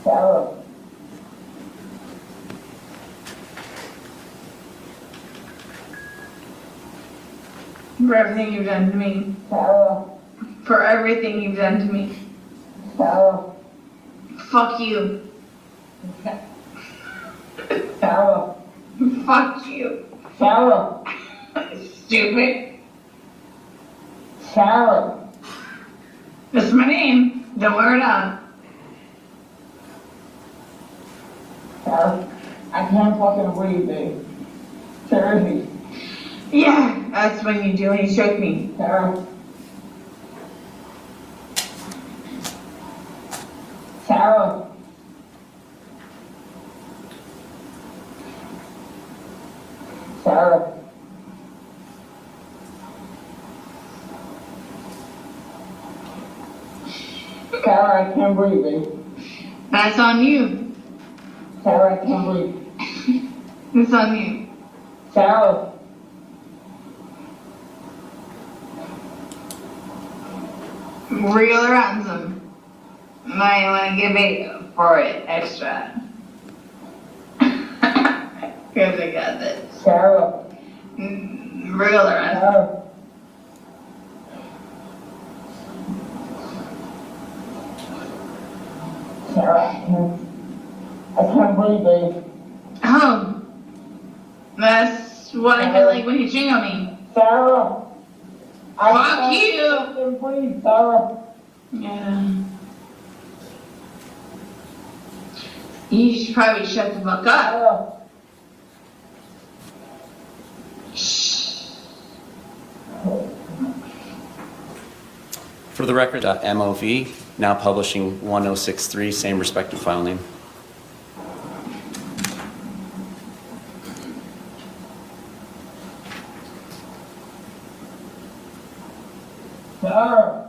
Sarah. For everything you've done to me. Sarah. For everything you've done to me. Sarah. Fuck you. Sarah. Fuck you. Sarah. Stupid. Sarah. That's my name. Don't wear it out. Sarah. I can't fucking breathe, babe. Seriously. Yeah, that's when you do when you choke me. Sarah. Sarah. Sarah. Sarah, I can't breathe, babe. That's on you. Sarah, I can't breathe. It's on you. Sarah. Real or ransom. Now you want to give it for it extra. Because I got this. Sarah. Real or ransom. Sarah. Sarah, I can't breathe, babe. Oh. That's what I feel like when you chewing on me. Sarah. Fuck you. Fucking breathe, Sarah. Yeah. You should probably shut the fuck up. Sarah. For the record, MOV, now publishing 1063, same respective file name. Sarah.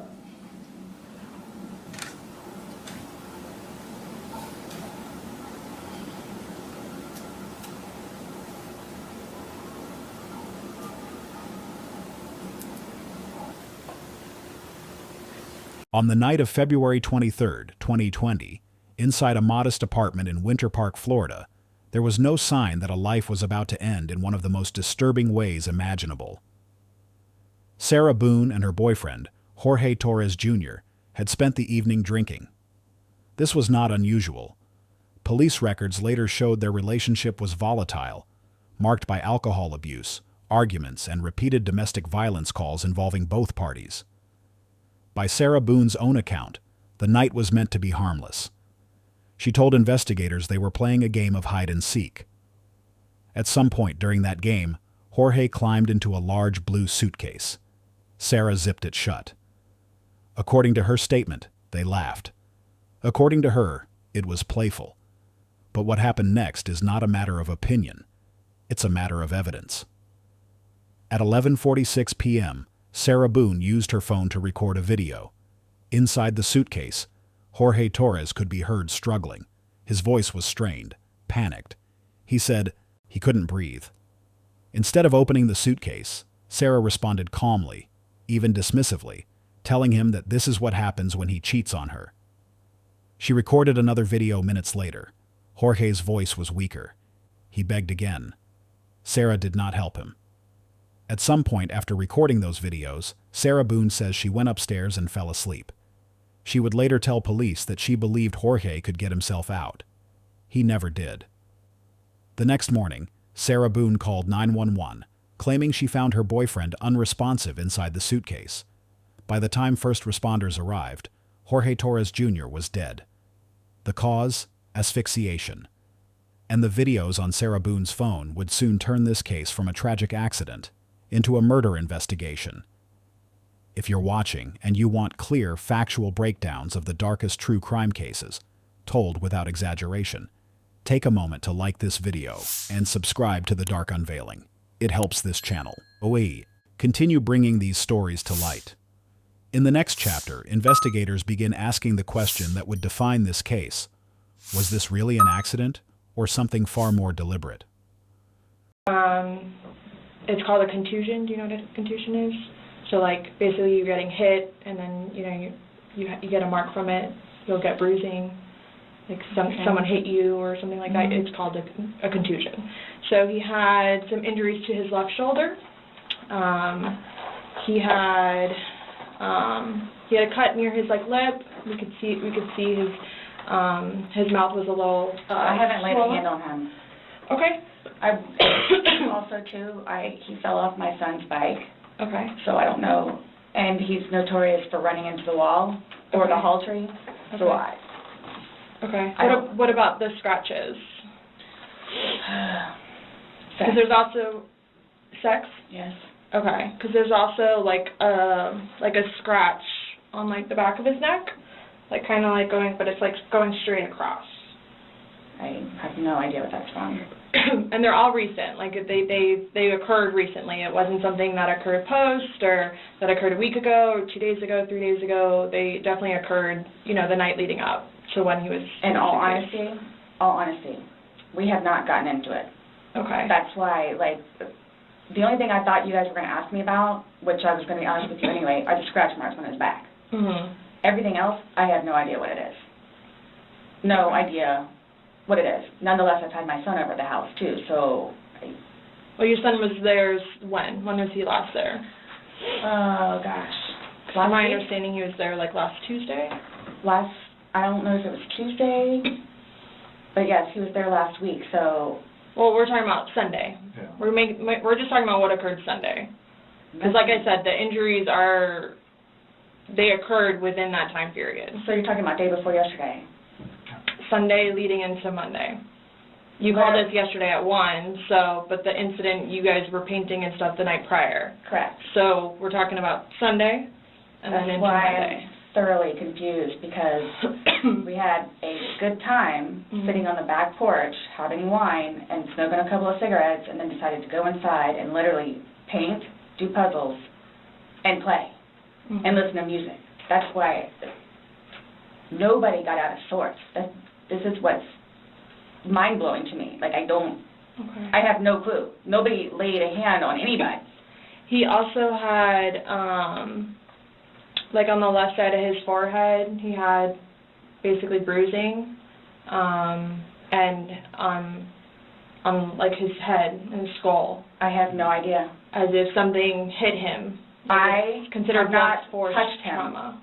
On the night of February 23, 2020, inside a modest apartment in Winter Park, Florida, there was no sign that a life was about to end in one of the most disturbing ways imaginable. Sarah Boone and her boyfriend, Jorge Torres Jr., had spent the evening drinking. This was not unusual. Police records later showed their relationship was volatile, marked by alcohol abuse, arguments, and repeated domestic violence calls involving both parties. By Sarah Boone's own account, the night was meant to be harmless. She told investigators they were playing a game of hide-and-seek. At some point during that game, Jorge climbed into a large blue suitcase. Sarah zipped it shut. According to her statement, they laughed. According to her, it was playful. But what happened next is not a matter of opinion. It's a matter of evidence. At 11:46 p.m., Sarah Boone used her phone to record a video. Inside the suitcase, Jorge Torres could be heard struggling. His voice was strained, panicked. He said he couldn't breathe. Instead of opening the suitcase, Sarah responded calmly, even dismissively, telling him that this is what happens when he cheats on her. She recorded another video minutes later. Jorge's voice was weaker. He begged again. Sarah did not help him. At some point after recording those videos, Sarah Boone says she went upstairs and fell asleep. She would later tell police that she believed Jorge could get himself out. He never did. The next morning, Sarah Boone called 911, claiming she found her boyfriend unresponsive inside the suitcase. By the time first responders arrived, Jorge Torres Jr. was dead. The cause? Asphyxiation. And the videos on Sarah Boone's phone would soon turn this case from a tragic accident into a murder investigation. If you're watching and you want clear, factual breakdowns of the darkest true crime cases, told without exaggeration, take a moment to like this video and subscribe to the Dark Unveiling. It helps this channel. Continue bringing these stories to light. In the next chapter, investigators begin asking the question that would define this case. Was this really an accident or something far more deliberate? It's called a contusion. Do you know what a contusion is? So, like, basically you're getting hit, and then, you know, you get a mark from it. You'll get bruising, like Okay. someone hit you or something like that, it's called a contusion. So he had some injuries to his left shoulder. He had a cut near his lip. We could see his mouth was a little I haven't laid a swollen. hand on him. Okay. Also, too, he fell off my son's bike, Okay. so I don't know. And he's notorious for running into the wall or the Okay. hall tree, so Okay. Okay. I don't- What about the scratches? Because Sex. there's also sex. Yes. Okay. Because there's also a scratch on the back of his neck, kind of going, but it's going straight across. I have no idea what that's from. And they're all recent. They occurred recently. It wasn't something that occurred post or that occurred a week ago or 2 days ago, 3 days ago. They definitely occurred, the night leading up to when he was. In all honesty, we have not gotten into it. Okay. That's why, the only thing I thought you guys were going to ask me about, which I was going to be honest with you anyway, are the scratch marks on his back. Mhm. Everything else, I have no idea what it is. No idea what it is. Nonetheless, I've had my son over at the house, too, so... Well, your son was there when? When was he last there? Oh, gosh. From my week? understanding, he was there last Tuesday. I don't know if it was Tuesday, but yes, he was there last week, so... Well, we're talking about Sunday. Yeah. We're just talking about what occurred Sunday. Because, like I said, the injuries they occurred within that time period. So you're talking about day before yesterday? Sunday leading into Monday. You called us yesterday at 1, but the incident, you guys were painting and stuff the night prior. Correct. So we're talking about Sunday and then That's into why Monday. I'm thoroughly confused, because we had a good time sitting on the back porch, having wine, and smoking a couple of cigarettes, and then decided to go inside and literally paint, do puzzles, and play, and listen to music. That's why nobody got out of sorts. This is what's mind-blowing to me. Okay. I have no clue. Nobody laid a hand on anybody. He also had, on the left side of his forehead, he had basically bruising, and on his head and his skull, I have no idea. as if something hit him. I It's considered have not blunt force touched him. trauma.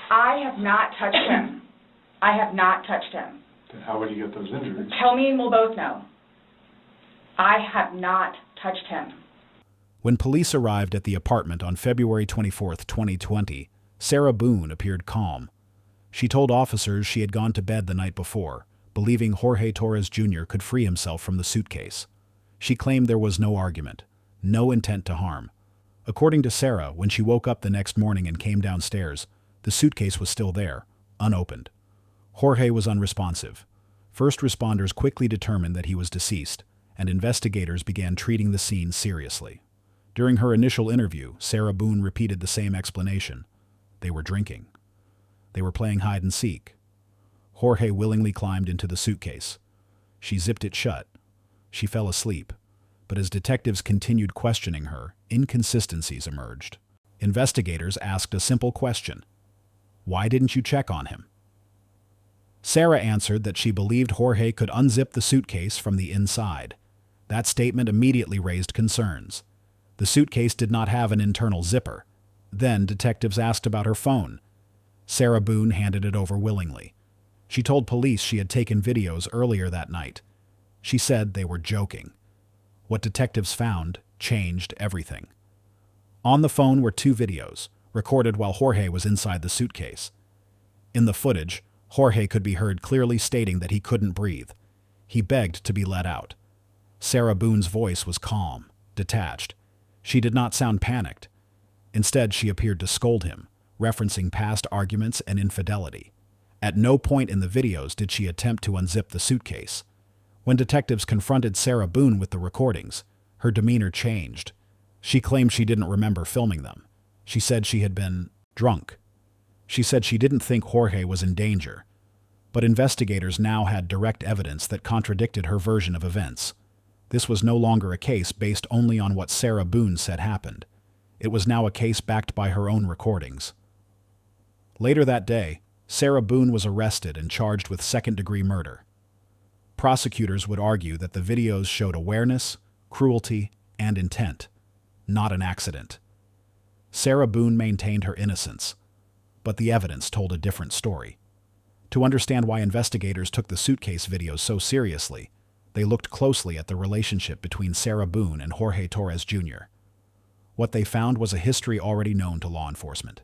I have not touched him. I have not touched him. Then how would you get those injuries? Tell me and we'll both know. I have not touched him. When police arrived at the apartment on February 24, 2020, Sarah Boone appeared calm. She told officers she had gone to bed the night before, believing Jorge Torres Jr. could free himself from the suitcase. She claimed there was no argument, no intent to harm. According to Sarah, when she woke up the next morning and came downstairs, the suitcase was still there, unopened. Jorge was unresponsive. First responders quickly determined that he was deceased, and investigators began treating the scene seriously. During her initial interview, Sarah Boone repeated the same explanation. They were drinking. They were playing hide and seek. Jorge willingly climbed into the suitcase. She zipped it shut. She fell asleep. But as detectives continued questioning her, inconsistencies emerged. Investigators asked a simple question. Why didn't you check on him? Sarah answered that she believed Jorge could unzip the suitcase from the inside. That statement immediately raised concerns. The suitcase did not have an internal zipper. Then detectives asked about her phone. Sarah Boone handed it over willingly. She told police she had taken videos earlier that night. She said they were joking. What detectives found changed everything. On the phone were 2 videos, recorded while Jorge was inside the suitcase. In the footage, Jorge could be heard clearly stating that he couldn't breathe. He begged to be let out. Sarah Boone's voice was calm, detached. She did not sound panicked. Instead, she appeared to scold him, referencing past arguments and infidelity. At no point in the videos did she attempt to unzip the suitcase. When detectives confronted Sarah Boone with the recordings, her demeanor changed. She claimed she didn't remember filming them. She said she had been drunk. She said she didn't think Jorge was in danger. But investigators now had direct evidence that contradicted her version of events. This was no longer a case based only on what Sarah Boone said happened. It was now a case backed by her own recordings. Later that day, Sarah Boone was arrested and charged with second-degree murder. Prosecutors would argue that the videos showed awareness, cruelty, and intent, not an accident. Sarah Boone maintained her innocence, but the evidence told a different story. To understand why investigators took the suitcase videos so seriously, they looked closely at the relationship between Sarah Boone and Jorge Torres Jr. What they found was a history already known to law enforcement.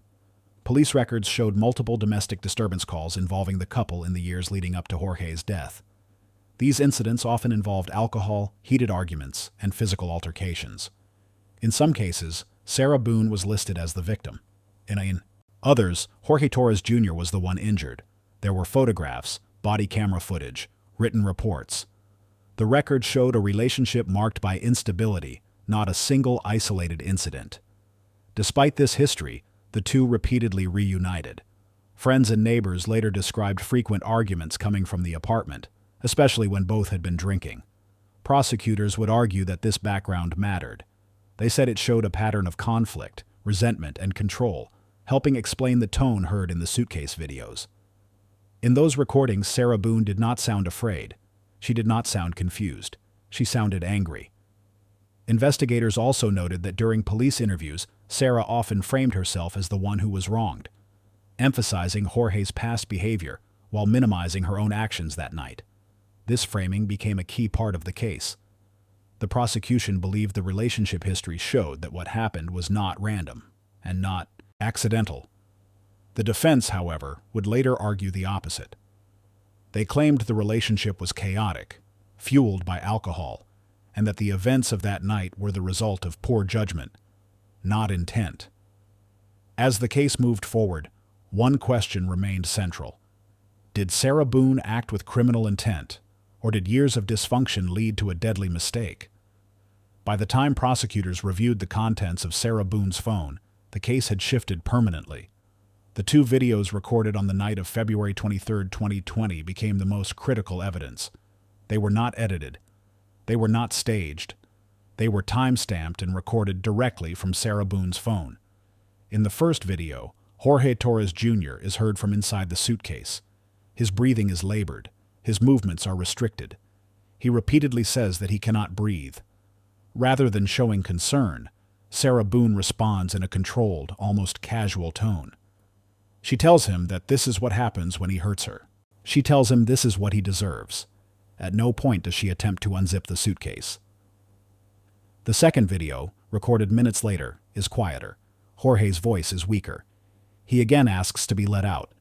Police records showed multiple domestic disturbance calls involving the couple in the years leading up to Jorge's death. These incidents often involved alcohol, heated arguments, and physical altercations. In some cases, Sarah Boone was listed as the victim. In others, Jorge Torres Jr. was the one injured. There were photographs, body camera footage, written reports. The record showed a relationship marked by instability, not a single isolated incident. Despite this history, the two repeatedly reunited. Friends and neighbors later described frequent arguments coming from the apartment, especially when both had been drinking. Prosecutors would argue that this background mattered. They said it showed a pattern of conflict, resentment, and control, helping explain the tone heard in the suitcase videos. In those recordings, Sarah Boone did not sound afraid. She did not sound confused. She sounded angry. Investigators also noted that during police interviews, Sarah often framed herself as the one who was wronged, emphasizing Jorge's past behavior while minimizing her own actions that night. This framing became a key part of the case. The prosecution believed the relationship history showed that what happened was not random and not accidental. The defense, however, would later argue the opposite. They claimed the relationship was chaotic, fueled by alcohol, and that the events of that night were the result of poor judgment, not intent. As the case moved forward, one question remained central. Did Sarah Boone act with criminal intent, or did years of dysfunction lead to a deadly mistake? By the time prosecutors reviewed the contents of Sarah Boone's phone, the case had shifted permanently. The two videos recorded on the night of February 23, 2020 became the most critical evidence. They were not edited. They were not staged. They were time-stamped and recorded directly from Sarah Boone's phone. In the first video, Jorge Torres Jr. is heard from inside the suitcase. His breathing is labored. His movements are restricted. He repeatedly says that he cannot breathe. Rather than showing concern, Sarah Boone responds in a controlled, almost casual tone. She tells him that this is what happens when he hurts her. She tells him this is what he deserves. At no point does she attempt to unzip the suitcase. The second video, recorded minutes later, is quieter. Jorge's voice is weaker. He again asks to be let out.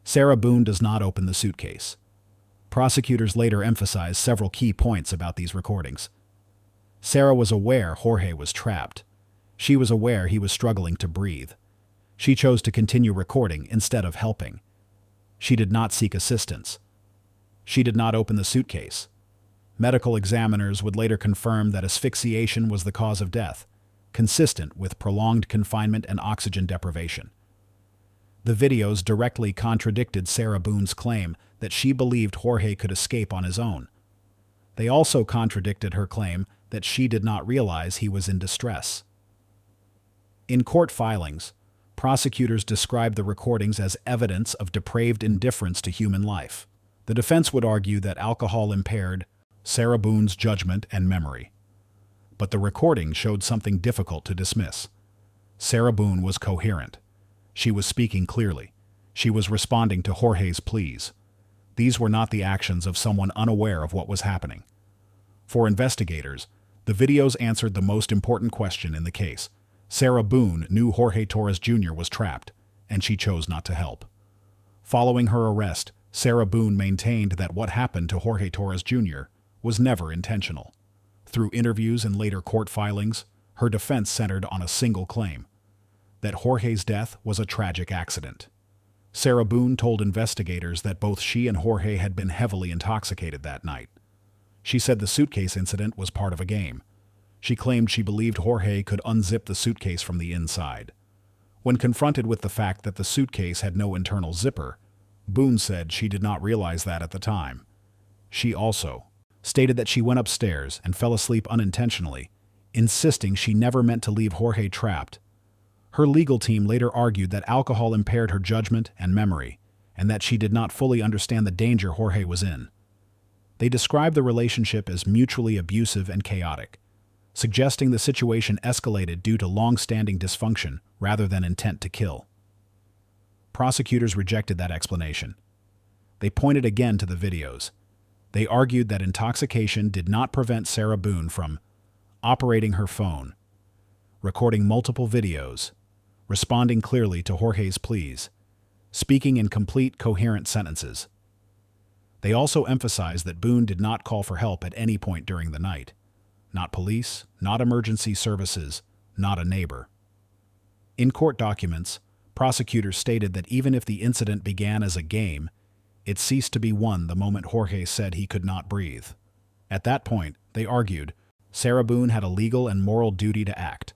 Sarah Boone does not open the suitcase. Prosecutors later emphasized several key points about these recordings. Sarah was aware Jorge was trapped. She was aware he was struggling to breathe. She chose to continue recording instead of helping. She did not seek assistance. She did not open the suitcase. Medical examiners would later confirm that asphyxiation was the cause of death, consistent with prolonged confinement and oxygen deprivation. The videos directly contradicted Sarah Boone's claim that she believed Jorge could escape on his own. They also contradicted her claim that she did not realize he was in distress. In court filings, prosecutors described the recordings as evidence of depraved indifference to human life. The defense would argue that alcohol impaired Sarah Boone's judgment and memory. But the recording showed something difficult to dismiss. Sarah Boone was coherent. She was speaking clearly. She was responding to Jorge's pleas. These were not the actions of someone unaware of what was happening. For investigators, the videos answered the most important question in the case. Sarah Boone knew Jorge Torres Jr. was trapped, and she chose not to help. Following her arrest, Sarah Boone maintained that what happened to Jorge Torres Jr. was never intentional. Through interviews and later court filings, her defense centered on a single claim: that Jorge's death was a tragic accident. Sarah Boone told investigators that both she and Jorge had been heavily intoxicated that night. She said the suitcase incident was part of a game. She claimed she believed Jorge could unzip the suitcase from the inside. When confronted with the fact that the suitcase had no internal zipper, Boone said she did not realize that at the time. She also stated that she went upstairs and fell asleep unintentionally, insisting she never meant to leave Jorge trapped. Her legal team later argued that alcohol impaired her judgment and memory, and that she did not fully understand the danger Jorge was in. They described the relationship as mutually abusive and chaotic, suggesting the situation escalated due to long-standing dysfunction rather than intent to kill. Prosecutors rejected that explanation. They pointed again to the videos. They argued that intoxication did not prevent Sarah Boone from operating her phone, recording multiple videos, responding clearly to Jorge's pleas, speaking in complete, coherent sentences. They also emphasized that Boone did not call for help at any point during the night. Not police, not emergency services, not a neighbor. In court documents, prosecutors stated that even if the incident began as a game, it ceased to be one the moment Jorge said he could not breathe. At that point, they argued, Sarah Boone had a legal and moral duty to act.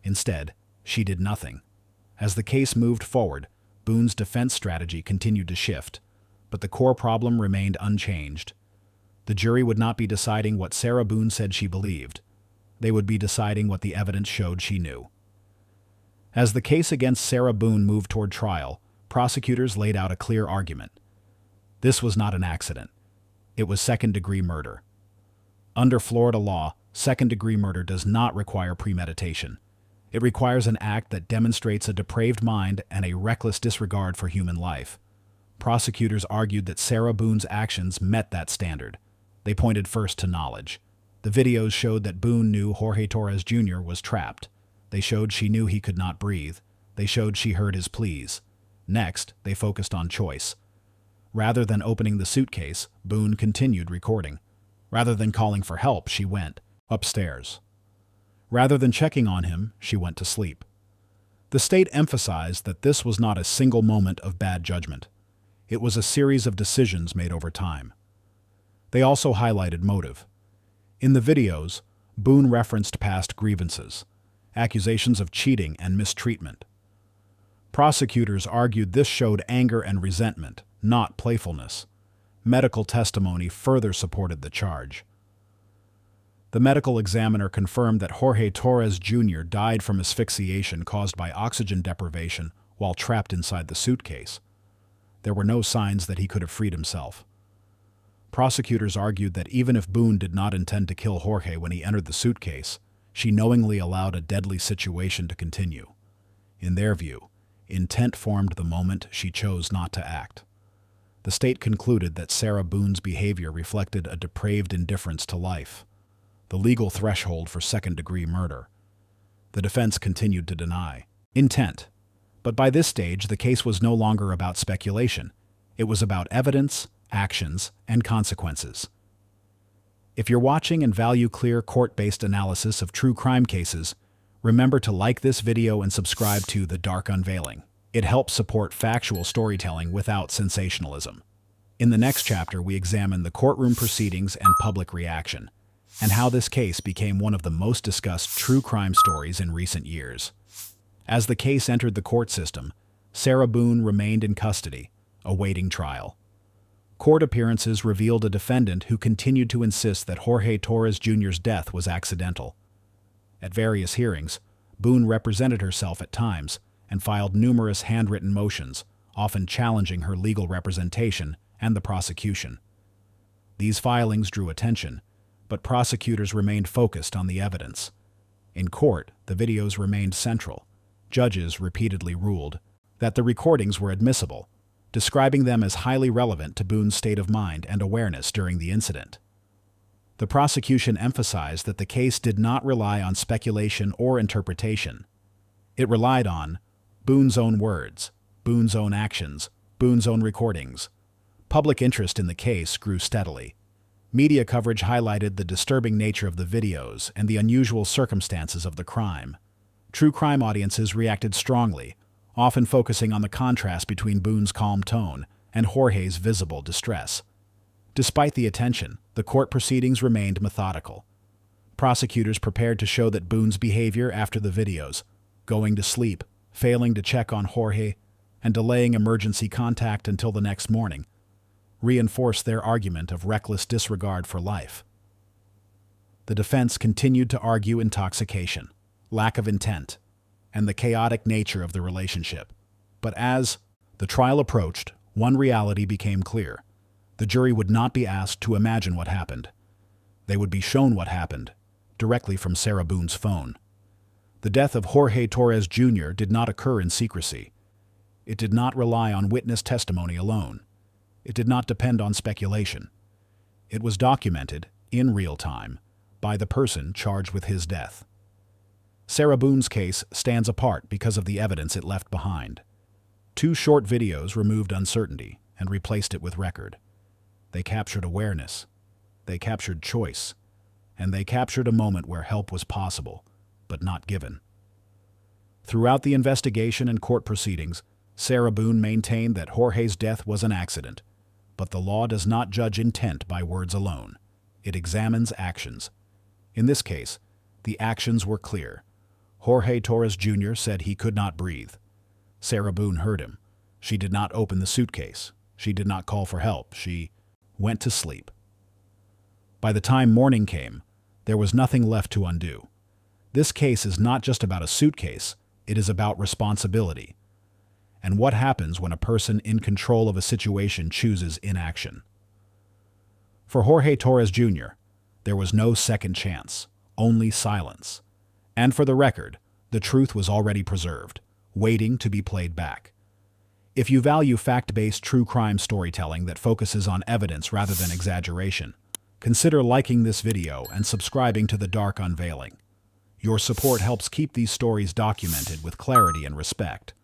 Instead, she did nothing. As the case moved forward, Boone's defense strategy continued to shift, but the core problem remained unchanged. The jury would not be deciding what Sarah Boone said she believed. They would be deciding what the evidence showed she knew. As the case against Sarah Boone moved toward trial, prosecutors laid out a clear argument. This was not an accident. It was second-degree murder. Under Florida law, second-degree murder does not require premeditation. It requires an act that demonstrates a depraved mind and a reckless disregard for human life. Prosecutors argued that Sarah Boone's actions met that standard. They pointed first to knowledge. The videos showed that Boone knew Jorge Torres Jr. was trapped. They showed she knew he could not breathe. They showed she heard his pleas. Next, they focused on choice. Rather than opening the suitcase, Boone continued recording. Rather than calling for help, she went upstairs. Rather than checking on him, she went to sleep. The state emphasized that this was not a single moment of bad judgment. It was a series of decisions made over time. They also highlighted motive. In the videos, Boone referenced past grievances, accusations of cheating and mistreatment. Prosecutors argued this showed anger and resentment, not playfulness. Medical testimony further supported the charge. The medical examiner confirmed that Jorge Torres Jr. died from asphyxiation caused by oxygen deprivation while trapped inside the suitcase. There were no signs that he could have freed himself. Prosecutors argued that even if Boone did not intend to kill Jorge when he entered the suitcase, she knowingly allowed a deadly situation to continue. In their view, intent formed the moment she chose not to act. The state concluded that Sarah Boone's behavior reflected a depraved indifference to life, the legal threshold for second-degree murder. The defense continued to deny intent. But by this stage, the case was no longer about speculation. It was about evidence, actions, and consequences. If you're watching and value clear court-based analysis of true crime cases, remember to like this video and subscribe to The Dark Unveiling. It helps support factual storytelling without sensationalism. In the next chapter, we examine the courtroom proceedings and public reaction, and how this case became one of the most discussed true crime stories in recent years. As the case entered the court system, Sarah Boone remained in custody, awaiting trial. Court appearances revealed a defendant who continued to insist that Jorge Torres Jr.'s death was accidental. At various hearings, Boone represented herself at times and filed numerous handwritten motions, often challenging her legal representation and the prosecution. These filings drew attention, but prosecutors remained focused on the evidence. In court, the videos remained central. Judges repeatedly ruled that the recordings were admissible, describing them as highly relevant to Boone's state of mind and awareness during the incident. The prosecution emphasized that the case did not rely on speculation or interpretation. It relied on Boone's own words, Boone's own actions, Boone's own recordings. Public interest in the case grew steadily. Media coverage highlighted the disturbing nature of the videos and the unusual circumstances of the crime. True crime audiences reacted strongly, often focusing on the contrast between Boone's calm tone and Jorge's visible distress. Despite the attention, the court proceedings remained methodical. Prosecutors prepared to show that Boone's behavior after the videos, going to sleep, failing to check on Jorge, and delaying emergency contact until the next morning, reinforced their argument of reckless disregard for life. The defense continued to argue intoxication, lack of intent, and the chaotic nature of the relationship. But as the trial approached, One reality became clear. The jury would not be asked to imagine what happened. They would be shown what happened, directly from Sarah Boone's phone. The death of Jorge Torres Jr. did not occur in secrecy. It did not rely on witness testimony alone. It did not depend on speculation. It was documented, in real time, by the person charged with his death. Sarah Boone's case stands apart because of the evidence it left behind. 2 short videos removed uncertainty and replaced it with record. They captured awareness. They captured choice. And they captured a moment where help was possible, but not given. Throughout the investigation and court proceedings, Sarah Boone maintained that Jorge's death was an accident, but the law does not judge intent by words alone. It examines actions. In this case, the actions were clear. Jorge Torres Jr. said he could not breathe. Sarah Boone heard him. She did not open the suitcase. She did not call for help. She went to sleep. By the time morning came, there was nothing left to undo. This case is not just about a suitcase, it is about responsibility. And what happens when a person in control of a situation chooses inaction? For Jorge Torres Jr., there was no second chance, only silence. And for the record, the truth was already preserved, waiting to be played back. If you value fact-based true crime storytelling that focuses on evidence rather than exaggeration, consider liking this video and subscribing to the Dark Unveiling. Your support helps keep these stories documented with clarity and respect.